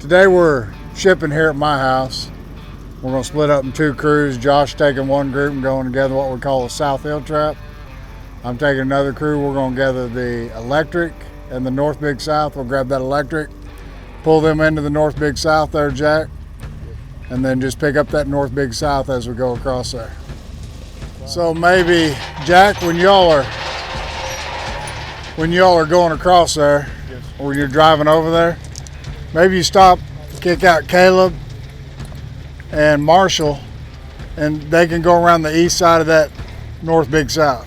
Today we're shipping here at my house. We're going to split up in two crews. Josh taking one group and going together what we call a South Hill trap. I'm taking another crew. We're going to gather the electric and the North Big South. We'll grab that electric, pull them into the North Big South there, Jack, and then just pick up that North Big South as we go across there. So maybe, Jack, when y'all are going across there, or you're driving over there, maybe you stop, kick out Caleb and Marshall, and they can go around the east side of that North Big South.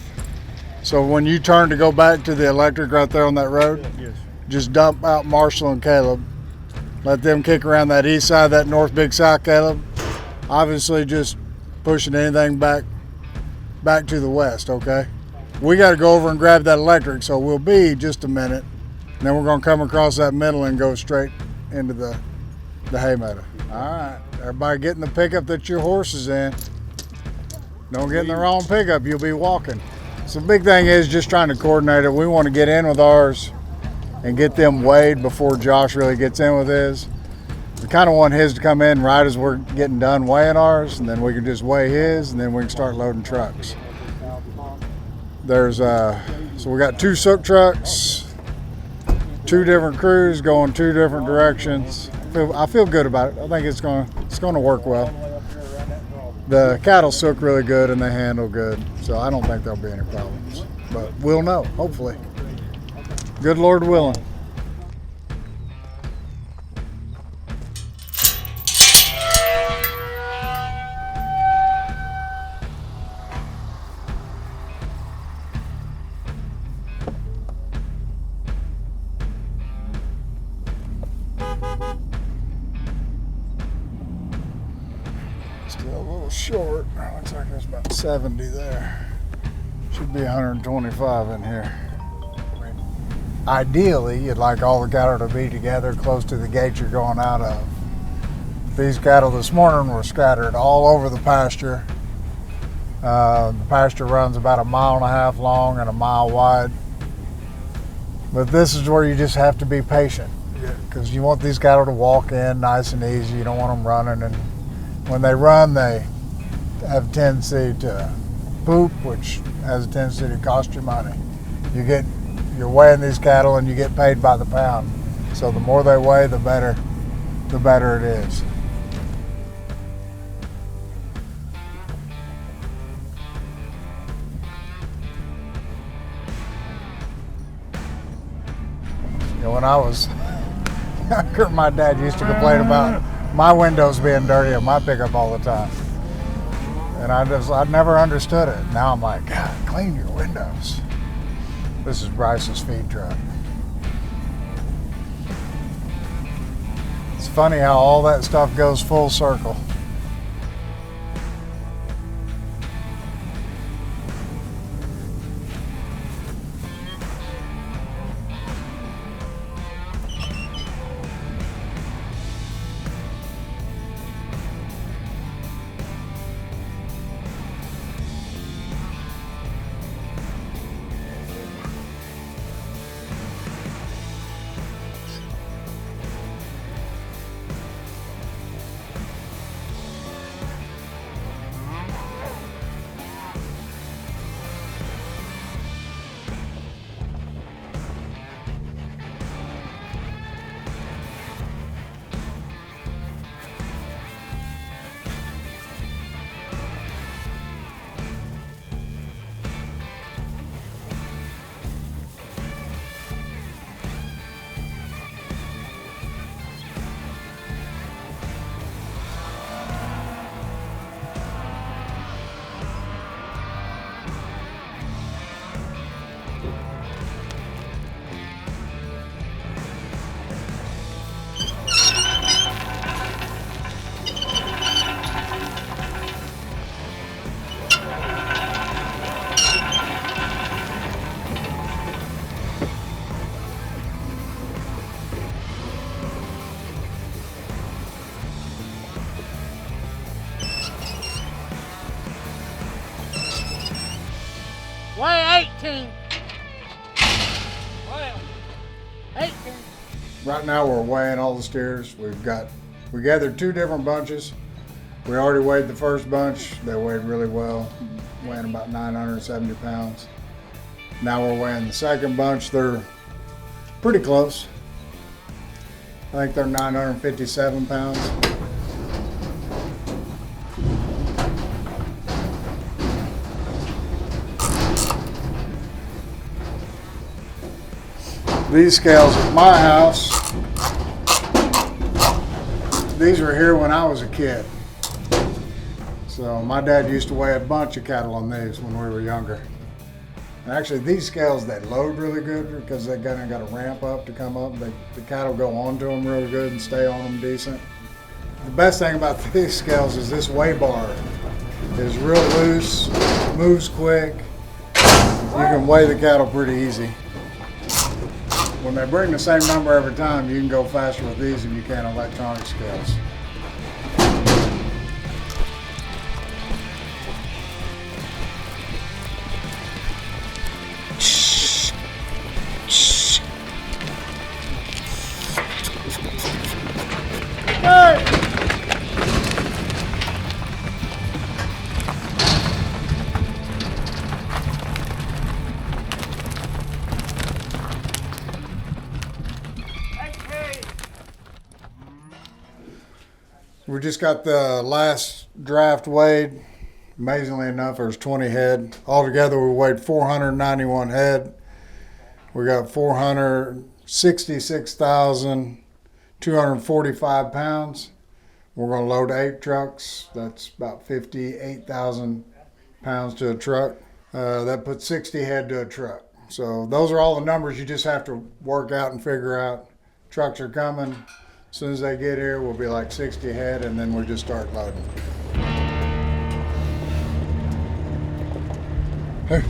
So when you turn to go back to the electric right there on that road, just dump out Marshall and Caleb. Let them kick around that east side of that North Big South, Caleb. Obviously just pushing anything back to the west, okay? We got to go over and grab that electric, so we'll be just a minute. And then we're going to come across that middle and go straight into the hay meadow. All right, everybody get in the pickup that your horse is in. Don't get in the wrong pickup, you'll be walking. So the big thing is just trying to coordinate it. We want to get in with ours and get them weighed before Josh really gets in with his. We kind of want his to come in right as we're getting done weighing ours, and then we can just weigh his, and then we can start loading trucks. So we got two sook trucks, two different crews going two different directions. I feel good about it. I think it's going to work well. The cattle sook really good and they handle good, so I don't think there'll be any problems. But we'll know, hopefully. Good Lord willing. Still a little short. Looks like there's about 70 there. Should be 125 in here. Ideally, you'd like all the cattle to be together close to the gate you're going out of. These cattle this morning were scattered all over the pasture. The pasture runs about 1.5 miles long and 1 mile wide. But this is where you just have to be patient, because you want these cattle to walk in nice and easy. You don't want them running, and when they run, they have a tendency to poop, which has a tendency to cost you money. You're weighing these cattle and you get paid by the pound. So the more they weigh, the better it is. When I was younger, my dad used to complain about my windows being dirty on my pickup all the time. And I never understood it. Now I'm like, God, clean your windows. This is Bryce's feed truck. It's funny how all that stuff goes full circle. Weigh 18. 18. Right now we're weighing all the steers. We gathered 2 different bunches. We already weighed the first bunch. They weighed really well, weighing about 970 pounds. Now we're weighing the second bunch. They're pretty close. I think they're 957 pounds. These scales at my house, these were here when I was a kid. So my dad used to weigh a bunch of cattle on these when we were younger. And actually these scales, they load really good because they got a ramp up to come up. The cattle go onto them real good and stay on them decent. The best thing about these scales is this weigh bar is real loose, moves quick. You can weigh the cattle pretty easy. When they bring the same number every time, you can go faster with these than you can electronic scales. We just got the last draft weighed. Amazingly enough, there's 20 head. Altogether, we weighed 491 head. We got 466,245 pounds. We're going to load 8 trucks. That's about 58,000 pounds to a truck. That puts 60 head to a truck. So those are all the numbers you just have to work out and figure out. Trucks are coming. As soon as they get here, we'll be like 60 head, and then we'll just start loading. Hey.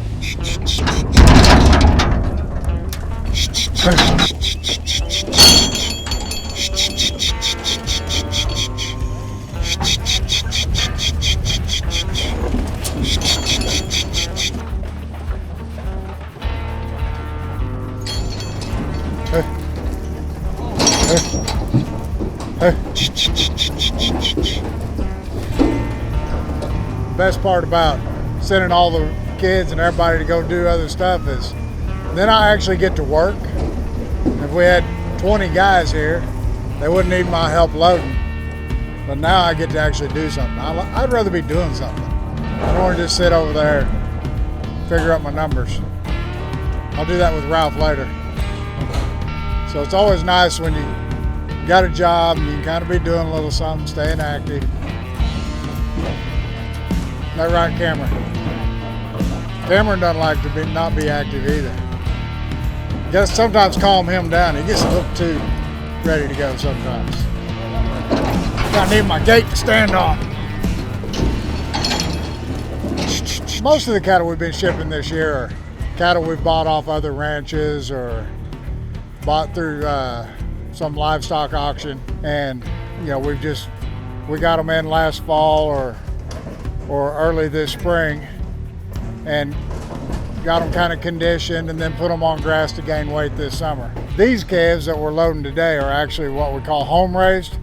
The best part about sending all the kids and everybody to go do other stuff is then I actually get to work. If we had 20 guys here, they wouldn't need my help loading. But now I get to actually do something. I'd rather be doing something. I don't want to just sit over there and figure out my numbers. I'll do that with Ralph later. So it's always nice when you got a job and you can kind of be doing a little something, staying active. That right, Cameron? Cameron doesn't like to not be active either. You gotta sometimes calm him down. He gets a little too ready to go sometimes. I need my gate to stand on. Most of the cattle we've been shipping this year are cattle we've bought off other ranches or bought through some livestock auction, and you know we got them in last fall or early this spring and got them kind of conditioned and then put them on grass to gain weight this summer. These calves that we're loading today are actually what we call home raised.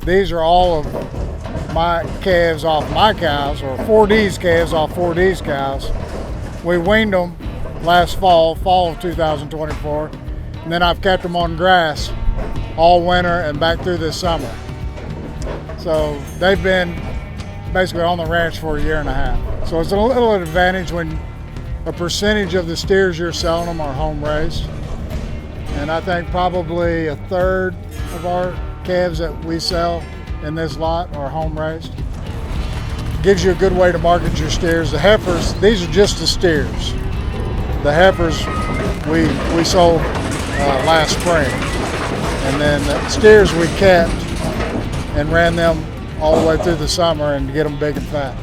These are all of my calves off my cows, or 4D's calves off 4D's cows. We weaned them last fall of 2024, and then I've kept them on grass all winter and back through this summer. So they've been basically on the ranch for a year and a half. So it's a little advantage when a percentage of the steers you're selling them are home raised. And I think probably a third of our calves that we sell in this lot are home raised. Gives you a good way to market your steers. The heifers, these are just the steers. The heifers we sold last spring. And then the steers we kept and ran them all the way through the summer and get them big and fat.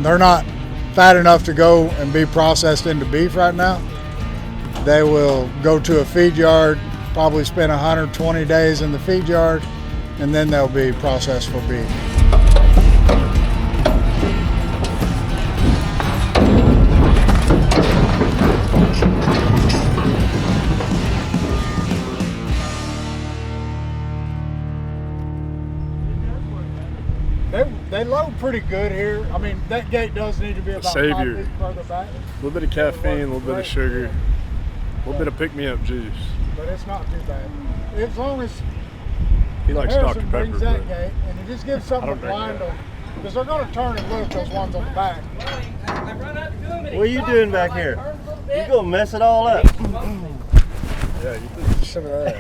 They're not fat enough to go and be processed into beef right now. They will go to a feed yard, probably spend 120 days in the feed yard, and then they'll be processed for beef. They load pretty good here. I mean, that gate does need to be about 5 feet further back. A little bit of caffeine, a little bit of sugar, a little bit of pick-me-up juice. But it's not too bad. As long as he likes Harrison Dr. Pepper, brings that gate, and he just gives something to blind them. Because they're going to turn and look, those ones on the back. What are you doing back here? You're going to mess it all up. Yeah, you put some of that.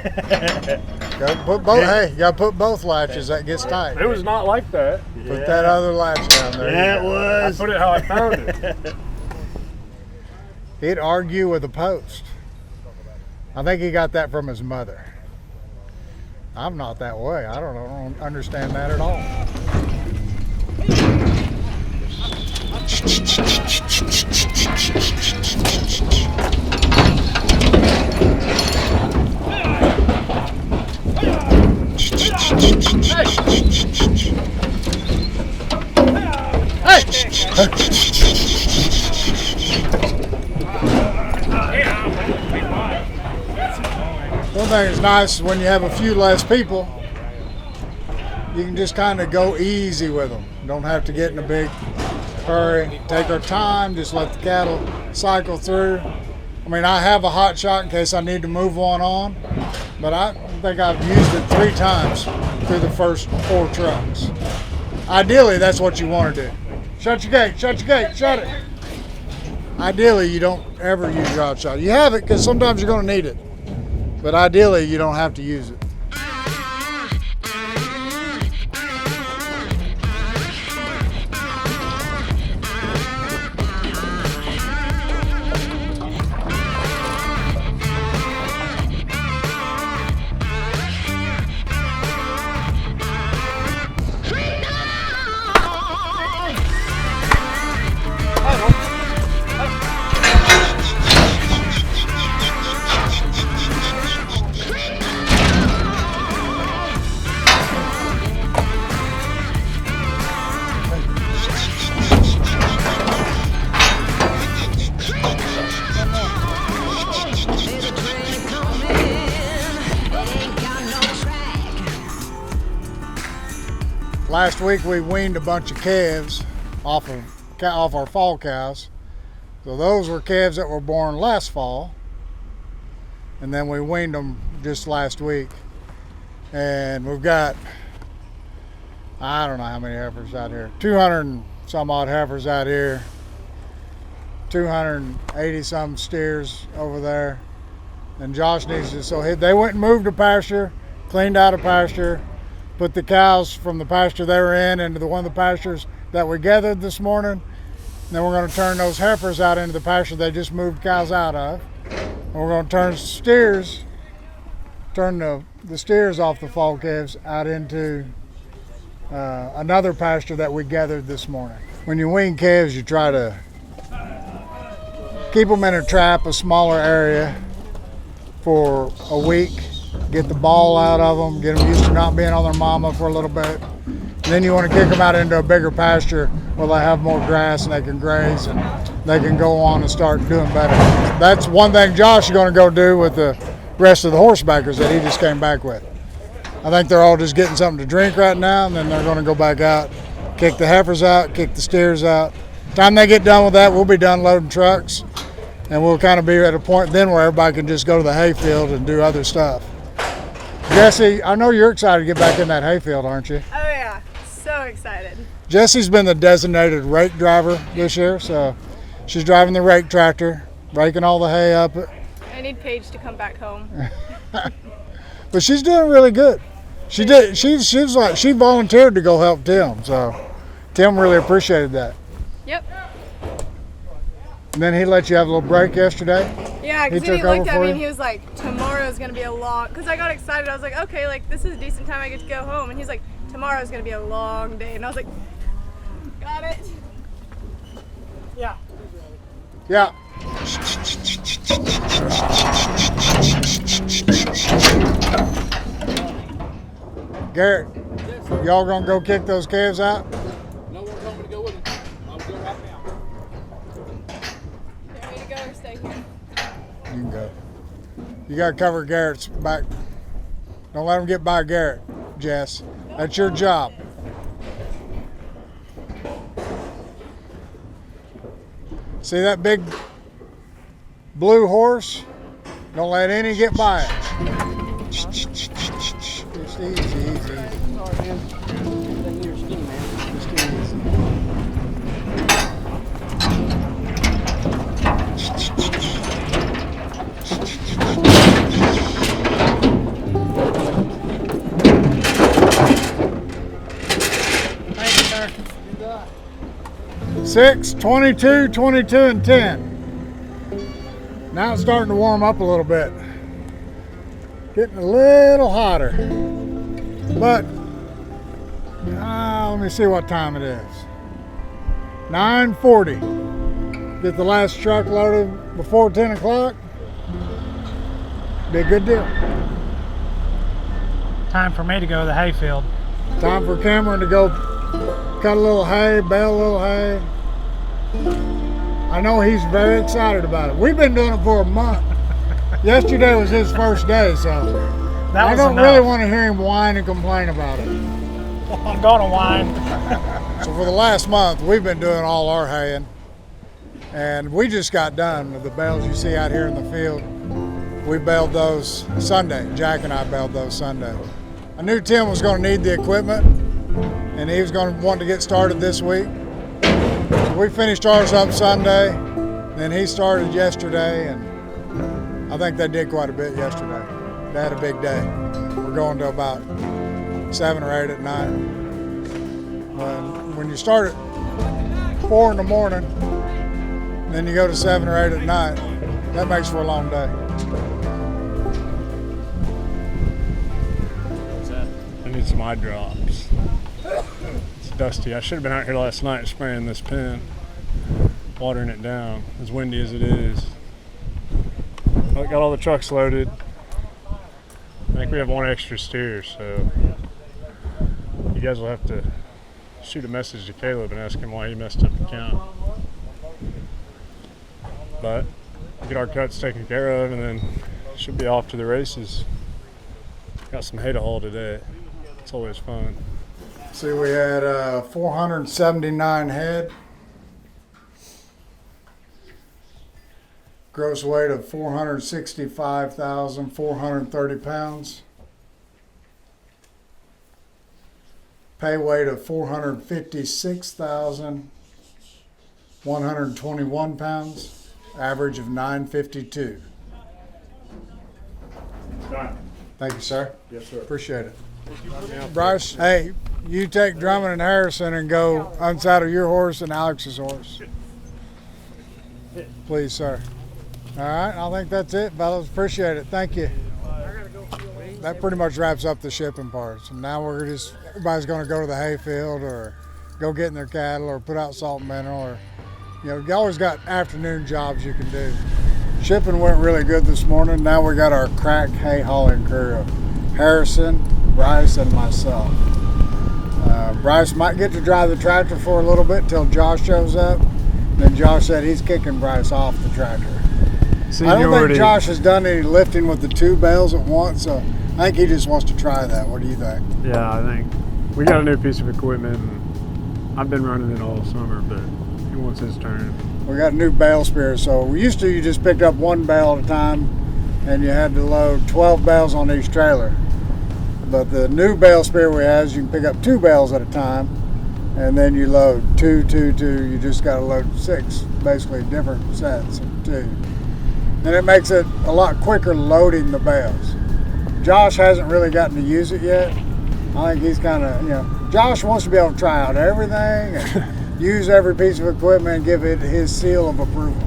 Hey, you got to put both latches. That gets tight. It was not like that. Put that other latch down there. Yeah, it was. I put it how I found it. He'd argue with a post. I think he got that from his mother. I'm not that way. I don't understand that at all. One thing that's nice is when you have a few less people, you can just kind of go easy with them. You don't have to get in a big hurry. Take our time, just let the cattle cycle through. I mean, I have a hot shot in case I need to move one on, but I think I've used it 3 times through the first 4 trucks. Ideally, that's what you want to do. Shut your gate, shut your gate, shut it. Ideally, you don't ever use your hot shot. You have it because sometimes you're going to need it, but ideally, you don't have to use it. Last week we weaned a bunch of calves off our fall cows. So those were calves that were born last fall, and then we weaned them just last week. And we've got, I don't know how many heifers out here, 200 and some odd heifers out here, 280 some steers over there. And Josh needs to, so they went and moved a pasture, cleaned out a pasture, put the cows from the pasture they were in into one of the pastures that we gathered this morning. And then we're going to turn those heifers out into the pasture they just moved cows out of. And we're going to turn the steers off the fall calves out into another pasture that we gathered this morning. When you wean calves, you try to keep them in a trap, a smaller area, for a week. Get the ball out of them, get them used to not being on their mama for a little bit. And then you want to kick them out into a bigger pasture where they have more grass and they can graze and they can go on and start doing better. That's one thing Josh is going to go do with the rest of the horsebackers that he just came back with. I think they're all just getting something to drink right now, and then they're going to go back out, kick the heifers out, kick the steers out. Time they get done with that, we'll be done loading trucks, and we'll kind of be at a point then where everybody can just go to the hayfield and do other stuff. Jesse, I know you're excited to get back in that hayfield, aren't you? Oh yeah, so excited. Jesse's been the designated rake driver this year, so she's driving the rake tractor, raking all the hay up. I need Paige to come back home. But she's doing really good. She volunteered to go help Tim, so Tim really appreciated that. Yep. And then he let you have a little break yesterday? Yeah, because he looked at me and he was like, tomorrow's going to be a long, because I got excited. I was like, okay, like this is a decent time I get to go home. And he's like, tomorrow's going to be a long day. And I was like, got it. Yeah. Yeah. Garrett, y'all going to go kick those calves out? No one told me to go with him. I'll go right now. You want me to go or stay here? You can go. You got to cover Garrett's back. Don't let him get by Garrett, Jess. That's your job. See that big blue horse? Don't let any get by it. Just easy, easy, easy. Sorry, man. Thank you, skinny man. Just easy. Thank you, sir. 6, 22, 22, and 10. Now it's starting to warm up a little bit. Getting a little hotter. But, let me see what time it is. 9:40. Get the last truck loaded before 10 o'clock. Be a good deal. Time for me to go to the hayfield. Time for Cameron to go cut a little hay, bale a little hay. I know he's very excited about it. We've been doing it for a month. Yesterday was his first day, so I don't really want to hear him whine and complain about it. I'm going to whine. So for the last month, we've been doing all our haying. And we just got done with the bales you see out here in the field. We baled those Sunday. Jack and I baled those Sunday. I knew Tim was going to need the equipment, and he was going to want to get started this week. So we finished ours up Sunday, then he started yesterday, and I think they did quite a bit yesterday. They had a big day. We're going to about 7 or 8 at night. When you start at 4 in the morning, then you go to 7 or 8 at night, that makes for a long day. I need some eye drops. It's dusty. I should have been out here last night spraying this pen, watering it down, as windy as it is. I got all the trucks loaded. I think we have one extra steer, so you guys will have to shoot a message to Caleb and ask him why he messed up the count. But get our cuts taken care of, and then should be off to the races. Got some hay to haul today. It's always fun. See, we had 479 head. Gross weight of 465,430 pounds. Pay weight of 456,121 pounds. Average of 952. Done. Thank you, sir. Yes, sir. Appreciate it. Bryce, hey, you take Drummond and Harrison and go unsaddle your horse and Alex's horse. Please, sir. All right, I think that's it, fellas. Appreciate it. Thank you. That pretty much wraps up the shipping parts. And now everybody's going to go to the hayfield or go get in their cattle or put out salt and mineral, or, you always got afternoon jobs you can do. Shipping went really good this morning. Now we got our crack hay hauling crew of Harrison, Bryce, and myself. Bryce might get to drive the tractor for a little bit till Josh shows up. Then Josh said he's kicking Bryce off the tractor. I don't think Josh has done any lifting with the 2 bales at once, so I think he just wants to try that. What do you think? Yeah, I think we got a new piece of equipment, and I've been running it all summer, but he wants his turn. We got a new bale spear, so you just picked up 1 bale at a time, and you had to load 12 bales on each trailer. But the new bale spear we have, you can pick up 2 bales at a time, and then you load 2, 2, 2. You just got to load 6, basically different sets of 2. And it makes it a lot quicker loading the bales. Josh hasn't really gotten to use it yet. I think he's kind of, Josh wants to be able to try out everything and use every piece of equipment and give it his seal of approval.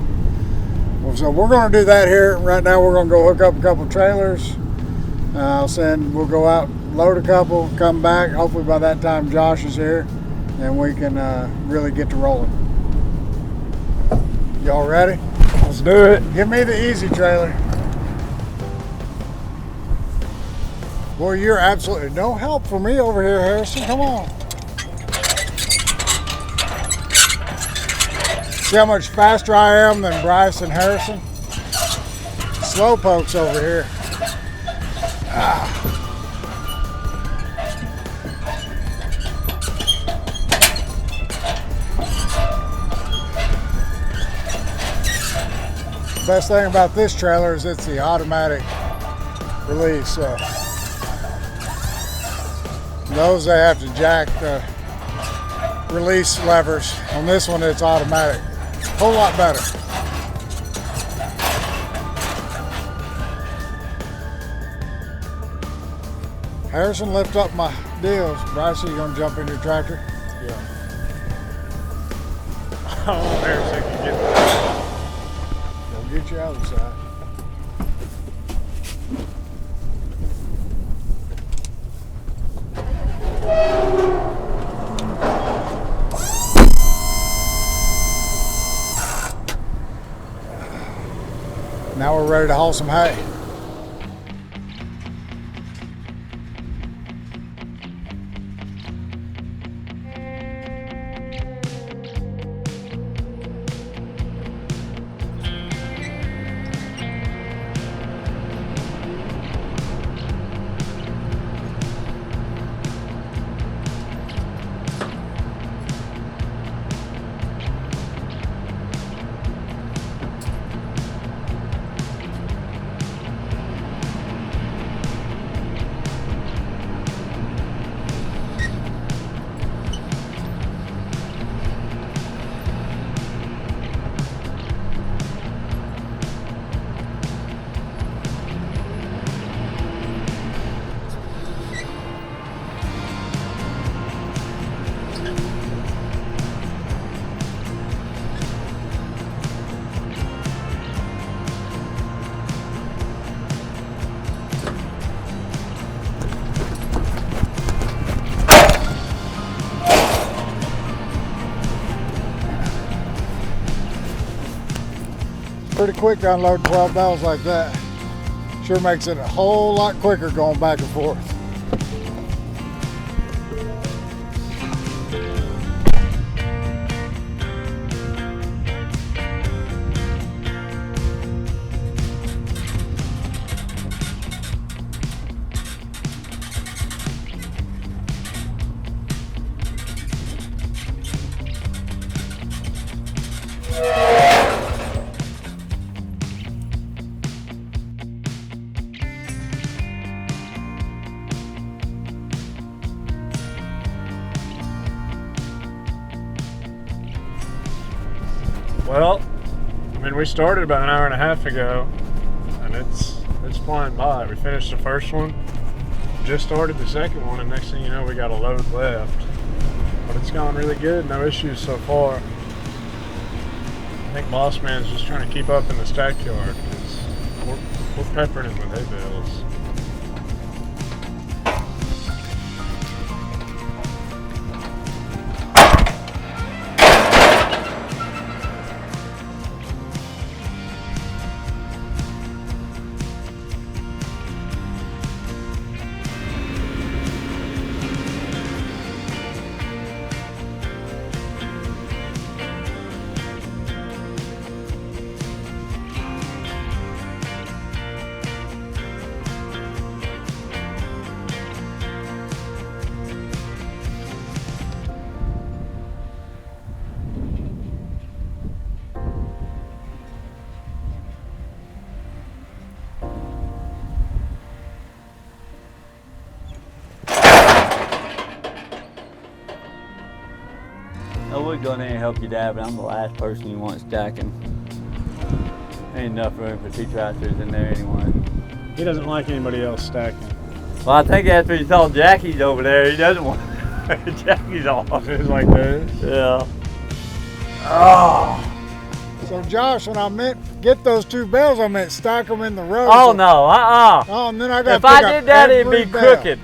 Well, so we're going to do that here. Right now we're going to go hook up a couple trailers. We'll go out, load a couple, come back. Hopefully by that time Josh is here and we can really get to rolling. Y'all ready? Let's do it. Give me the easy trailer. Boy, you're absolutely no help for me over here, Harrison. Come on. See how much faster I am than Bryce and Harrison? Slow pokes over here. best thing about this trailer is it's the automatic release. So those they have to jack the release levers. On this one, it's automatic. A whole lot better. Harrison, lift up my deals. Bryce, you gonna jump in your tractor? Yeah. Oh, Harrison can get that. They'll get you out of the side. Now we're ready to haul some hay. Pretty quick to unload 12 bales like that. Sure makes it a whole lot quicker going back and forth. Well, I mean, we started about an hour and a half ago, and it's flying by. We finished the first one, just started the second one, and next thing you know, we got a load left. But it's gone really good, no issues so far. I think Boss Man's just trying to keep up in the stack yard, because we're peppering it with hay bales. I would go in there and help you, Dad, but I'm the last person you want stacking. Ain't enough room for 2 tractors in there anyway. He doesn't like anybody else stacking. Well, I think after you saw Jackie's over there, he doesn't want Jackie's off. It's like this. Yeah. Oh. So Josh, when I meant get those 2 bales, I meant stack them in the row. Oh so, no, Oh, and then I got. If I did that, it'd be crooked.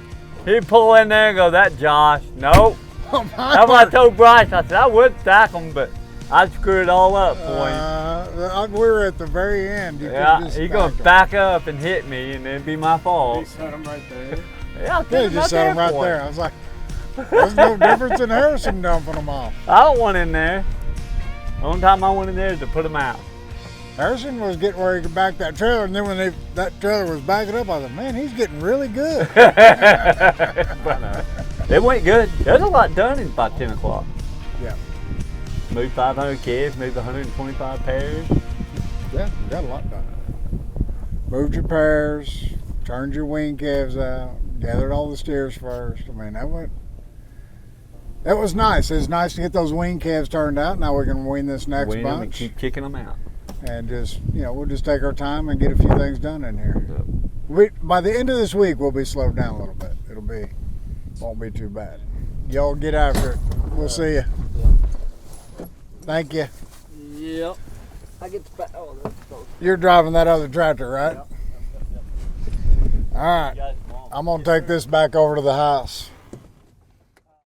He'd pull in there and go, "That Josh, nope." That's what I told Bryce. I said I would stack them, but I'd screw it all up for him. We were at the very end. You Yeah, he's gonna back up and hit me, and it'd be my He set set them right there. Yeah, he just set them right there. I was like, there's no difference in Harrison dumping them off. I don't want in there. The only time I went in there is to put them out. Harrison was getting where he could back that trailer, and then when that trailer was backing up, I was like, man, he's getting really good. It went good. There's a lot done in about 10 o'clock. Yeah. Moved 500 kids, moved 125 pairs. Yeah, got a lot done. Moved your pairs, turned your wean calves out, gathered all the steers first. I mean, that was nice. It was nice to get those wean calves turned out. Now we can wean this next Wean 'em and bunch. keep kicking them out. And just, we'll just take our time and get a few things done in here. By the end of this week, we'll be slowed down a little bit. Won't be too bad. Y'all get after it. We'll see you. Thank you. Yep. I get the back. Oh, that's close. You're driving that other tractor, right? Yep. All right. I'm going to take this back over to the house.